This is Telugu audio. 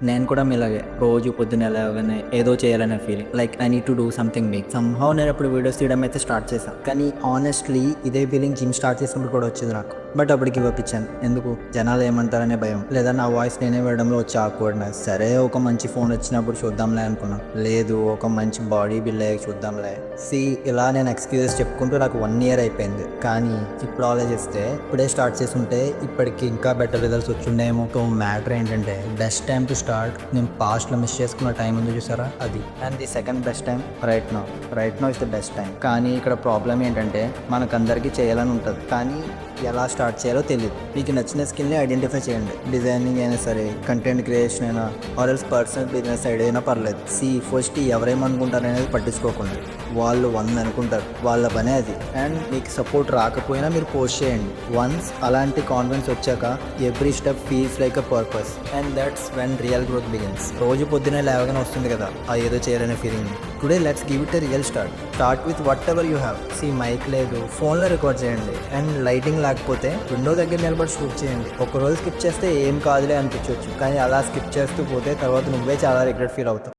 నేను కూడా మీలాగే రోజు పొద్దున్న లేవగానే ఏదో చేయాలనే feeling, like I need to do something big. Somehow నేను అప్పుడు వీడియోస్ తీయడం అయితే స్టార్ట్ చేశాను. కానీ ఆనెస్ట్లీ ఇదే ఫీలింగ్ జిమ్ స్టార్ట్ చేసినప్పుడు కూడా వచ్చింది నాకు. బట్ అప్పటికి ఇవ్వపించాను. ఎందుకు, జనాలు ఏమంటారనే భయం, లేదా నా వాయిస్ నేనే వేయడంలో వచ్చే ఆక్వర్డ్నెస్. సరే ఒక మంచి ఫోన్ వచ్చినప్పుడు చూద్దాంలే అనుకున్నాను. లేదు, ఒక మంచి బాడీ బిల్డ్ అయ్యాక చూద్దాంలే. ఇలా నేను ఎక్స్క్యూజెస్ చెప్పుకుంటూ నాకు 1 year అయిపోయింది. కానీ ఇప్పుడు ఆలోచిస్తే ఇప్పుడే స్టార్ట్ చేసి ఉంటే ఇప్పటికి ఇంకా బెటర్ రిజల్ట్స్ వచ్చిండేమో. మ్యాటర్ ఏంటంటే బెస్ట్ టైం టు స్టార్ట్, నేను పాస్ట్లో మిస్ చేసుకున్న టైం ఉంది చూసారా, అది. And the second best time right now is the best time. కానీ ఇక్కడ ప్రాబ్లం ఏంటంటే మనకందరికీ చేయాలని ఉంటుంది, కానీ ఎలా స్టార్ట్ చేయాలో తెలియదు. మీకు నచ్చిన స్కిల్ని ఐడెంటిఫై చేయండి. డిజైనింగ్ అయినా సరే, కంటెంట్ క్రియేషన్ అయినా, or else personal business side అయినా పర్లేదు. ఫస్ట్ ఎవరేమనుకుంటారు అనేది పట్టించుకోకుండా, వాళ్ళు 100 అనుకుంటారు, వాళ్ళ పనే అది. అండ్ మీకు సపోర్ట్ రాకపోయినా మీరు పోస్ట్ చేయండి. వన్స్ అలాంటి కాన్ఫిడెన్స్ వచ్చాక every step feels like a purpose, and that's when real growth begins. రోజు పొద్దునే లేవగానే వస్తుంది కదా ఆ ఏదో చేయాలనే feeling. Today let's give it a real start with whatever you have. Mic లేదు, ఫోన్లో రికార్డ్ చేయండి. అండ్ లైటింగ్ లేకపోతే విండో దగ్గర నిలబడి షూట్ చేయండి. ఒక రోజు స్కిప్ చేస్తే ఏం కాదులే అనిపించవచ్చు, కానీ అలా స్కిప్ చేస్తూ పోతే తర్వాత నువ్వే చాలా రిగ్రెట్ ఫీల్ అవుతావు.